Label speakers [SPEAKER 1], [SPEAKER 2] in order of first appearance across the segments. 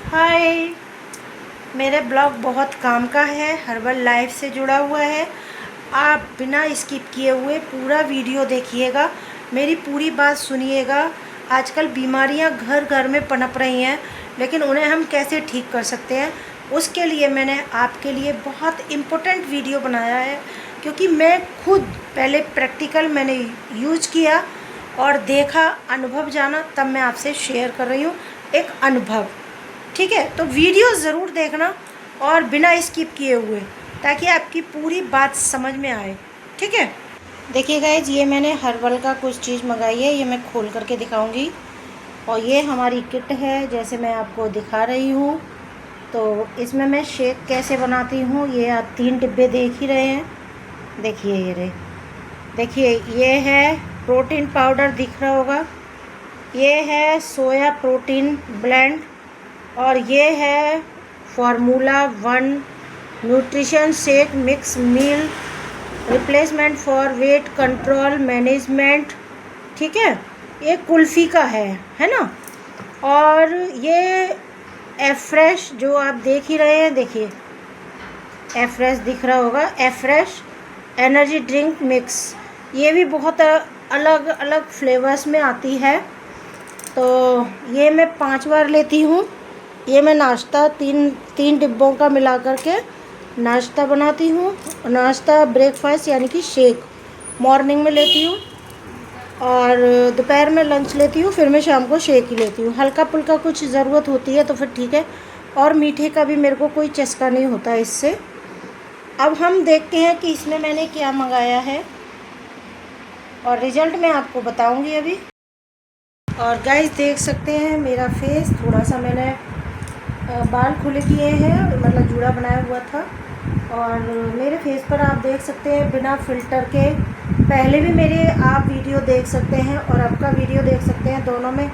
[SPEAKER 1] हाय। मेरा ब्लॉग बहुत काम का है, हर्बल लाइफ से जुड़ा हुआ है। आप बिना स्किप किए हुए पूरा वीडियो देखिएगा, मेरी पूरी बात सुनिएगा। आजकल बीमारियां घर घर में पनप रही हैं, लेकिन उन्हें हम कैसे ठीक कर सकते हैं, उसके लिए मैंने आपके लिए बहुत इम्पोर्टेंट वीडियो बनाया है। क्योंकि मैं खुद पहले प्रैक्टिकल मैंने यूज किया और देखा, अनुभव जाना, तब मैं आपसे शेयर कर रही हूँ एक अनुभव। ठीक है, तो वीडियो ज़रूर देखना और बिना स्किप किए हुए, ताकि आपकी पूरी बात समझ में आए। ठीक है, देखिए गाइज, ये मैंने हर्बल का कुछ चीज़ मंगाई है, ये मैं खोल करके दिखाऊंगी। और ये हमारी किट है, जैसे मैं आपको दिखा रही हूँ। तो इसमें मैं शेक कैसे बनाती हूँ, ये आप 3 डिब्बे देख ही रहे हैं। देखिए ये रहे, देखिए ये है प्रोटीन पाउडर, दिख रहा होगा। ये है सोया प्रोटीन ब्लेंड, और ये है formula 1 nutrition shake mix meal replacement for weight control management. ठीक है, ये कुल्फ़ी का है ना। और ये एफ्रेश जो आप देख ही रहे हैं, देखिए एफ्रेश दिख रहा होगा, एफ्रेश एनर्जी ड्रिंक मिक्स। ये भी बहुत अलग अलग फ्लेवर्स में आती है। तो ये मैं 5 बार लेती हूँ। ये मैं नाश्ता तीन डिब्बों का मिला करके नाश्ता बनाती हूँ। नाश्ता ब्रेकफास्ट यानी कि शेक मॉर्निंग में लेती हूँ, और दोपहर में लंच लेती हूँ, फिर मैं शाम को शेक ही लेती हूँ। हल्का फुल्का कुछ ज़रूरत होती है तो फिर ठीक है, और मीठे का भी मेरे को कोई चस्का नहीं होता इससे। अब हम देखते हैं कि इसमें मैंने क्या मंगाया है, और रिज़ल्ट मैं आपको बताऊँगी अभी। और गाइस देख सकते हैं मेरा फेस, थोड़ा सा मैंने बाल खुले किए हैं, मतलब जूड़ा बनाया हुआ था। और मेरे फेस पर आप देख सकते हैं बिना फ़िल्टर के, पहले भी मेरे आप वीडियो देख सकते हैं और अब का वीडियो देख सकते हैं, दोनों में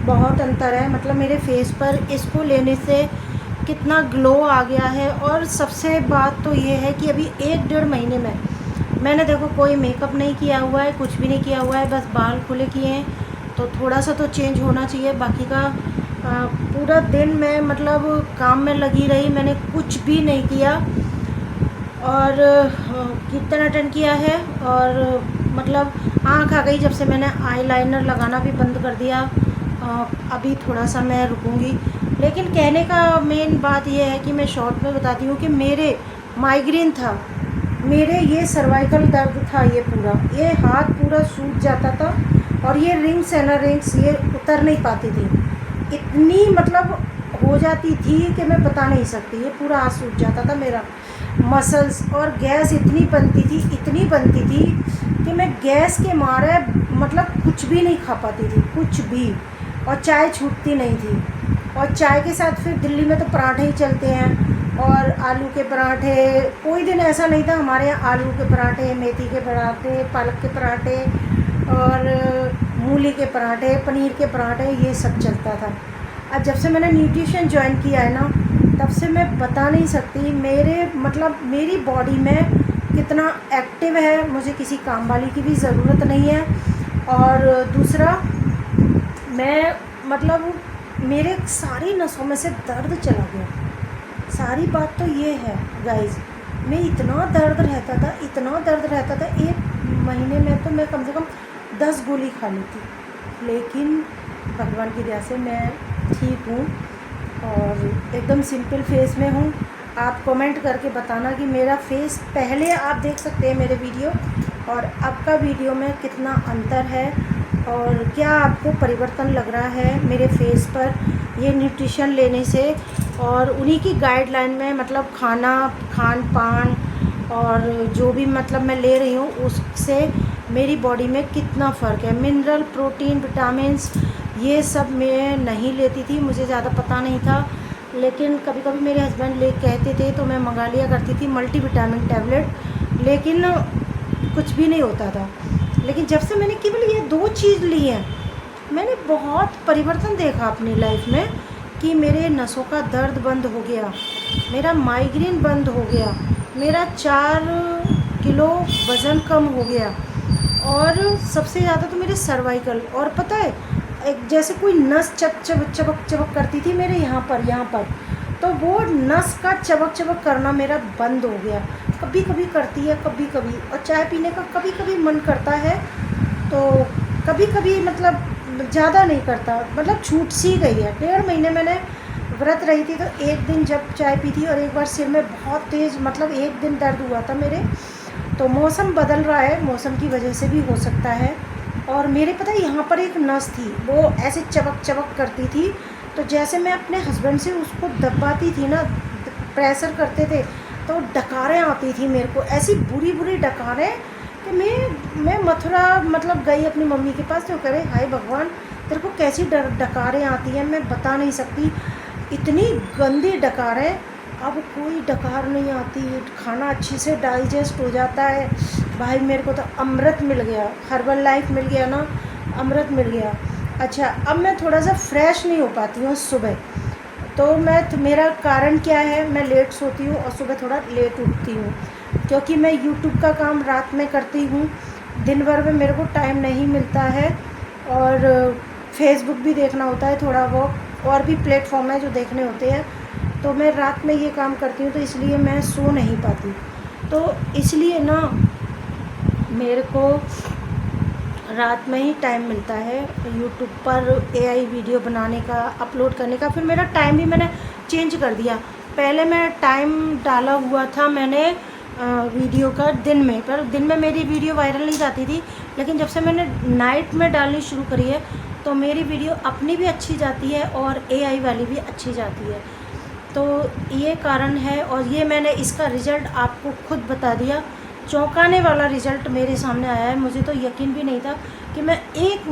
[SPEAKER 1] बहुत अंतर है। मतलब मेरे फेस पर इसको लेने से कितना ग्लो आ गया है। और सबसे बात तो ये है कि अभी 1-1.5 महीने में मैंने देखो कोई मेकअप नहीं किया हुआ है, कुछ भी नहीं किया हुआ है, बस बाल खुले किए हैं। तो थोड़ा सा तो चेंज होना चाहिए। बाकी का पूरा दिन मैं मतलब काम में लगी रही, मैंने कुछ भी नहीं किया। और कीर्तन अटेंड किया है, और मतलब आँख आ गई जब से मैंने आईलाइनर लगाना भी बंद कर दिया। अभी थोड़ा सा मैं रुकूंगी। लेकिन कहने का मेन बात यह है कि मैं शॉर्ट में बताती हूँ कि मेरे माइग्रेन था, मेरे ये सर्वाइकल दर्द था, ये पूरा ये हाथ पूरा सूज जाता था, और ये रिंग्स है ना, रिंग्स ये उतर नहीं पाती थी, इतनी मतलब हो जाती थी कि मैं बता नहीं सकती। ये पूरा हाथ सूज जाता था मेरा, मसल्स। और गैस इतनी बनती थी, इतनी बनती थी कि मैं गैस के मारे मतलब कुछ भी नहीं खा पाती थी, कुछ भी। और चाय छूटती नहीं थी। और चाय के साथ फिर दिल्ली में तो पराठे ही चलते हैं, और आलू के पराठे। कोई दिन ऐसा नहीं था हमारे यहाँ आलू के पराठे, मेथी के पराठे, पालक के पराठे, और मूली के पराठे, पनीर के पराठे, ये सब चलता था। अब जब से मैंने न्यूट्रिशन ज्वाइन किया है ना, तब से मैं बता नहीं सकती मेरे मतलब मेरी बॉडी में कितना एक्टिव है। मुझे किसी काम वाली की भी ज़रूरत नहीं है। और दूसरा, मैं मतलब मेरे सारी नसों में से दर्द चला गया। सारी बात तो ये है गाइस, मैं इतना दर्द रहता था, इतना दर्द रहता था, 1 महीने में तो मैं कम से कम 10 गोली खा लेती। लेकिन भगवान की दया से मैं ठीक हूँ, और एकदम सिंपल फेस में हूँ। आप कमेंट करके बताना कि मेरा फेस, पहले आप देख सकते हैं मेरे वीडियो और अब का वीडियो में कितना अंतर है, और क्या आपको परिवर्तन लग रहा है मेरे फेस पर ये न्यूट्रिशन लेने से। और उन्हीं की गाइडलाइन में मतलब खान पान और जो भी मतलब मैं ले रही हूँ, उससे मेरी बॉडी में कितना फ़र्क है। मिनरल, प्रोटीन, विटामिन्स, ये सब मैं नहीं लेती थी, मुझे ज़्यादा पता नहीं था। लेकिन कभी कभी मेरे हस्बैंड ले कहते थे तो मैं मंगा लिया करती थी मल्टी विटामिन टैबलेट, लेकिन कुछ भी नहीं होता था। लेकिन जब से मैंने केवल ये 2 चीज़ ली हैं, मैंने बहुत परिवर्तन देखा अपनी लाइफ में, कि मेरे नसों का दर्द बंद हो गया, मेरा माइग्रेन बंद हो गया, मेरा 4 किलो वज़न कम हो गया, और सबसे ज़्यादा तो मेरे सर्वाइकल। और पता है एक जैसे कोई नस चबक चबक चबक करती थी मेरे यहाँ पर, तो वो नस का चबक चबक करना मेरा बंद हो गया। कभी कभी करती है, कभी कभी, और चाय पीने का कभी कभी मन करता है, तो कभी कभी मतलब ज़्यादा नहीं करता, मतलब छूट सी गई है। 1.5 महीने मैंने व्रत रही थी, तो एक दिन जब चाय पी थी और एक बार सिर में बहुत तेज़, मतलब एक दिन दर्द हुआ था मेरे। तो मौसम बदल रहा है, मौसम की वजह से भी हो सकता है। और मेरे पता है यहाँ पर एक नस थी, वो ऐसे चबक चबक करती थी, तो जैसे मैं अपने हस्बैंड से उसको दबाती थी ना, प्रेशर करते थे, तो डकारें आती थी मेरे को, ऐसी बुरी बुरी डकारें कि मैं मथुरा मतलब गई अपनी मम्मी के पास, तो कह रहे हाय भगवान तेरे को कैसी डकारें आती हैं, मैं बता नहीं सकती, इतनी गंदी डकारें। अब कोई डकार नहीं आती, खाना अच्छी से डाइजेस्ट हो जाता है। भाई मेरे को तो अमृत मिल गया, हर्बल लाइफ मिल गया ना, अमृत मिल गया। अच्छा, अब मैं थोड़ा सा फ्रेश नहीं हो पाती हूँ सुबह, तो मेरा कारण क्या है, मैं लेट सोती हूँ और सुबह थोड़ा लेट उठती हूँ, क्योंकि मैं यूट्यूब का काम रात में करती हूँ, दिन भर में मेरे को टाइम नहीं मिलता है, और फेसबुक भी देखना होता है थोड़ा बहुत, और भी प्लेटफॉर्म है जो देखने होते हैं, तो मैं रात में ये काम करती हूँ, तो इसलिए मैं सो नहीं पाती। तो इसलिए ना मेरे को रात में ही टाइम मिलता है यूट्यूब पर एआई वीडियो बनाने का, अपलोड करने का। फिर मेरा टाइम भी मैंने चेंज कर दिया, पहले मैं टाइम डाला हुआ था मैंने वीडियो का दिन में, पर दिन में मेरी वीडियो वायरल नहीं जाती थी, लेकिन जब से मैंने नाइट में डालनी शुरू करी है, तो मेरी वीडियो अपनी भी अच्छी जाती है और एआई वाली भी अच्छी जाती है। तो ये कारण है, और ये मैंने इसका रिज़ल्ट आपको खुद बता दिया, चौंकाने वाला रिज़ल्ट मेरे सामने आया है। मुझे तो यकीन भी नहीं था कि मैं 1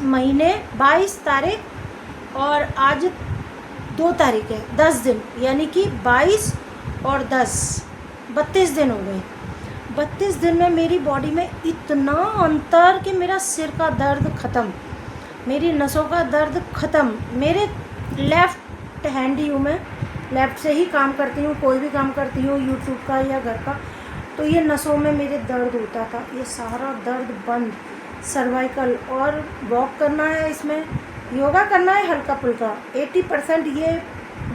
[SPEAKER 1] महीने 22 तारीख और आज 2 तारीख है, 10 दिन, यानी कि 22 और 10 32 दिन हो गए। 32 दिन में मेरी बॉडी में इतना अंतर कि मेरा सिर का दर्द ख़त्म, मेरी नसों का दर्द ख़त्म। मेरे लेफ़्ट हैंडी हूँ मैं, लेफ़्ट से ही काम करती हूँ, कोई भी काम करती हूँ यूट्यूब का या घर का, तो ये नसों में मेरे दर्द होता था, ये सारा दर्द बंद। सर्वाइकल, और वॉक करना है, इसमें योगा करना है हल्का फुल्का, 80% ये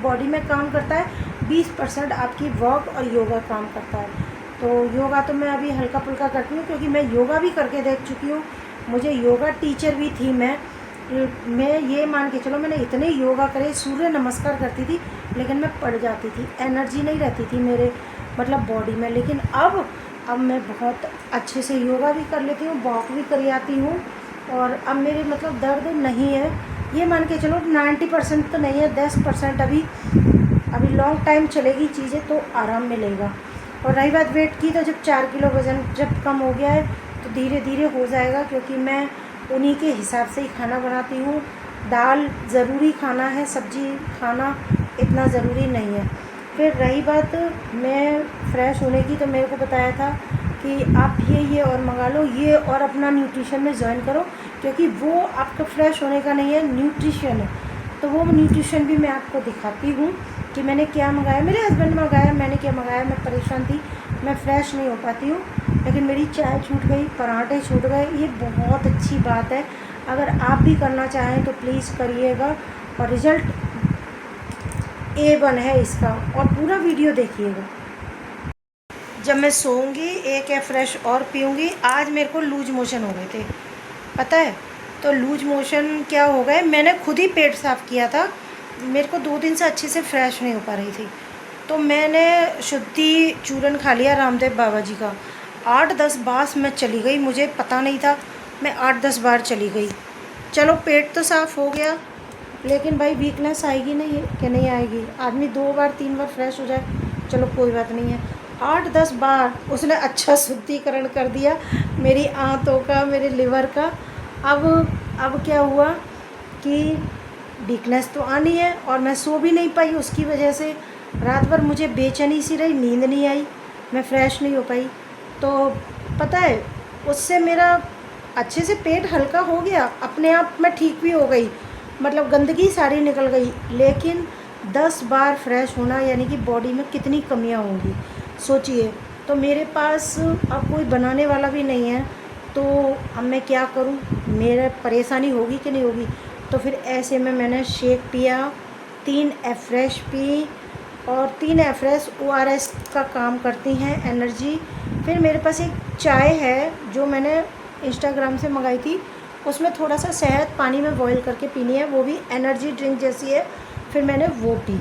[SPEAKER 1] बॉडी में काम करता है, 20% आपकी वॉक और योगा काम करता है। तो योगा तो मैं अभी हल्का फुल्का करती हूँ, क्योंकि मैं योगा भी करके देख चुकी हूँ, मुझे योगा टीचर भी थी मैं ये मान के चलो मैंने इतने योगा करे, सूर्य नमस्कार करती थी, लेकिन मैं पड़ जाती थी, एनर्जी नहीं रहती थी मेरे मतलब बॉडी में। लेकिन अब मैं बहुत अच्छे से योगा भी कर लेती हूँ, वॉक भी कर आती हूँ, और अब मेरे मतलब दर्द नहीं है, ये मान के चलो 90% तो नहीं है, 10% अभी लॉन्ग टाइम चलेगी चीज़ें तो आराम मिलेगा। और रही बात वेट की, तो जब 4 किलो वज़न जब कम हो गया है, तो धीरे धीरे हो जाएगा, क्योंकि मैं उन्हीं के हिसाब से ही खाना बनाती हूँ। दाल ज़रूरी खाना है, सब्ज़ी खाना इतना ज़रूरी नहीं है। फिर रही बात मैं फ़्रेश होने की, तो मेरे को बताया था कि आप ये और मंगा लो, ये और अपना न्यूट्रिशन में ज्वाइन करो, क्योंकि वो आपका फ़्रेश होने का नहीं है, न्यूट्रिशन है। तो वो न्यूट्रिशन भी मैं आपको दिखाती हूँ कि मैंने क्या मंगाया, मेरे हस्बैंड ने मंगाया, मैंने क्या मंगाया। मैं परेशान थी, मैं फ़्रेश नहीं हो पाती हूँ, लेकिन मेरी चाय छूट गई, पराठे छूट गए, ये बहुत अच्छी बात है। अगर आप भी करना चाहें तो प्लीज़ करिएगा, और रिज़ल्ट A1 है इसका, और पूरा वीडियो देखिएगा। जब मैं सोऊंगी एक या फ्रेश और पीऊँगी। आज मेरे को लूज मोशन हो गए थे, पता है, तो लूज मोशन क्या हो गए, मैंने खुद ही पेट साफ़ किया था, मेरे को 2 दिन से अच्छे से फ्रेश नहीं हो पा रही थी, तो मैंने शुद्धि चूरन खा लिया रामदेव बाबा जी का। 8-10 बार मैं चली गई, मुझे पता नहीं था, मैं 8-10 बार चली गई। चलो पेट तो साफ़ हो गया, लेकिन भाई वीकनेस आएगी नहीं है कि नहीं आएगी। आदमी 2 बार 3 बार फ्रेश हो जाए, चलो कोई बात नहीं है, 8-10 बार उसने अच्छा शुद्धिकरण कर दिया मेरी आंतों का, मेरे लिवर का। अब क्या हुआ कि वीकनेस तो आनी है, और मैं सो भी नहीं पाई, उसकी वजह से रात भर मुझे बेचैनी सी रही, नींद नहीं आई, मैं फ़्रेश नहीं हो पाई। तो पता है उससे मेरा अच्छे से पेट हल्का हो गया, अपने आप मैं ठीक भी हो गई, मतलब गंदगी सारी निकल गई। लेकिन 10 बार फ्रेश होना यानी कि बॉडी में कितनी कमियां होंगी सोचिए। तो मेरे पास अब कोई बनाने वाला भी नहीं है, तो अब मैं क्या करूं, मेरा परेशानी होगी कि नहीं होगी। तो फिर ऐसे में मैंने शेक पिया, 3 एफ्रेश पी, और 3 एफ्रेश ORS का काम करती हैं, एनर्जी। फिर मेरे पास एक चाय है जो मैंने इंस्टाग्राम से मंगाई थी, उसमें थोड़ा सा शहद पानी में बॉईल करके पीनी है, वो भी एनर्जी ड्रिंक जैसी है। फिर मैंने वो पी,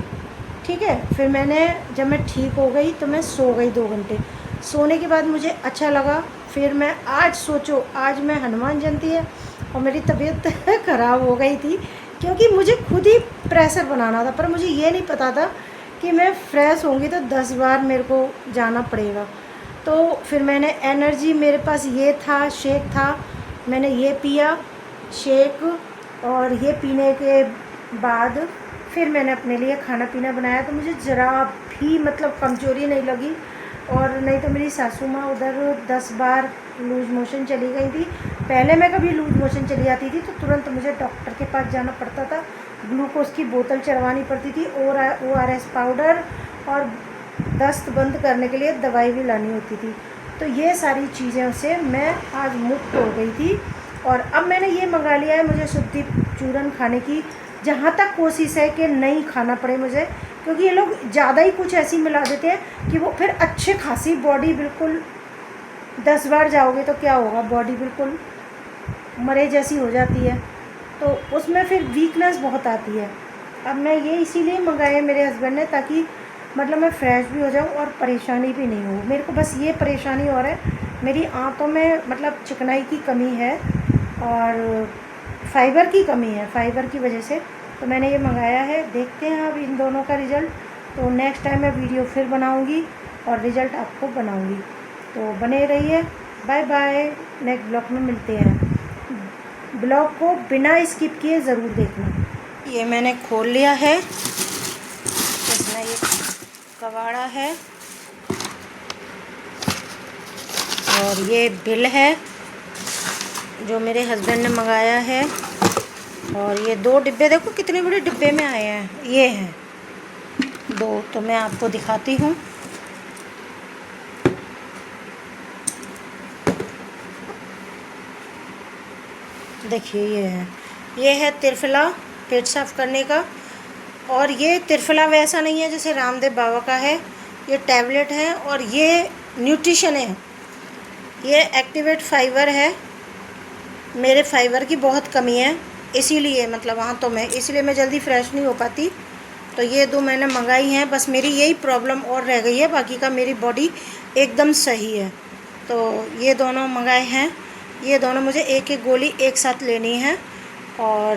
[SPEAKER 1] ठीक है। फिर मैंने जब मैं ठीक हो गई तो मैं सो गई 2 घंटे। सोने के बाद मुझे अच्छा लगा। फिर मैं आज सोचो, आज मैं हनुमान जयंती है और मेरी तबीयत ख़राब हो गई थी, क्योंकि मुझे खुद ही प्रेशर बनाना था, पर मुझे ये नहीं पता था कि मैं फ्रेश होंगी तो 10 बार मेरे को जाना पड़ेगा। तो फिर मैंने एनर्जी, मेरे पास ये था, शेक था, मैंने ये पिया शेक, और ये पीने के बाद फिर मैंने अपने लिए खाना पीना बनाया। तो मुझे ज़रा भी मतलब कमज़ोरी नहीं लगी, और नहीं तो मेरी सासू माँ उधर 10 बार लूज़ मोशन चली गई थी। पहले मैं कभी लूज़ मोशन चली जाती थी तो तुरंत मुझे डॉक्टर के पास जाना पड़ता था, ग्लूकोज की बोतल चढ़वानी पड़ती थी, और ORS पाउडर, और दस्त बंद करने के लिए दवाई भी लानी होती थी। तो ये सारी चीज़ों से मैं आज मुक्त हो गई थी। और अब मैंने ये मंगा लिया है मुझे शुद्धि चूरन खाने की, जहाँ तक कोशिश है कि नहीं खाना पड़े मुझे, क्योंकि ये लोग ज़्यादा ही कुछ ऐसी मिला देते हैं कि वो फिर अच्छे खासी बॉडी, बिल्कुल 10 बार जाओगे तो क्या होगा, बॉडी बिल्कुल मरे जैसी हो जाती है, तो उसमें फिर वीकनेस बहुत आती है। अब मैं ये इसीलिए मंगाए मेरे हस्बैंड ने, ताकि मतलब मैं फ्रेश भी हो जाऊँ और परेशानी भी नहीं हो। मेरे को बस ये परेशानी और है, मेरी आंतों में मतलब चिकनाई की कमी है और फाइबर की कमी है, फाइबर की वजह से। तो मैंने ये मंगाया है, देखते हैं अब इन दोनों का रिज़ल्ट। तो नेक्स्ट टाइम मैं वीडियो फिर बनाऊंगी और रिज़ल्ट आपको बनाऊंगी, तो बने रहिए। बाय बाय, नेक्स्ट ब्लॉग में मिलते हैं। ब्लॉग को बिना स्किप किए ज़रूर देखना। ये मैंने खोल लिया है, इसमें ये कबाड़ा है और ये बिल है जो मेरे हस्बैंड ने मंगाया है, और ये 2 डिब्बे देखो कितने बड़े डिब्बे में आए हैं, ये हैं 2, तो मैं आपको दिखाती हूँ। देखिए ये है त्रिफला पेट साफ़ करने का, और ये त्रिफला वैसा नहीं है जैसे रामदेव बाबा का है, ये टैबलेट है, और ये न्यूट्रिशन है, ये एक्टिवेट फाइबर है। मेरे फाइबर की बहुत कमी है, इसीलिए मतलब आंतों में, इसलिए मैं जल्दी फ्रेश नहीं हो पाती। तो ये 2 मैंने मंगाई हैं, बस मेरी यही प्रॉब्लम और रह गई है, बाकी का मेरी बॉडी एकदम सही है। तो ये दोनों मंगाए हैं, ये दोनों मुझे एक एक गोली एक साथ लेनी है, और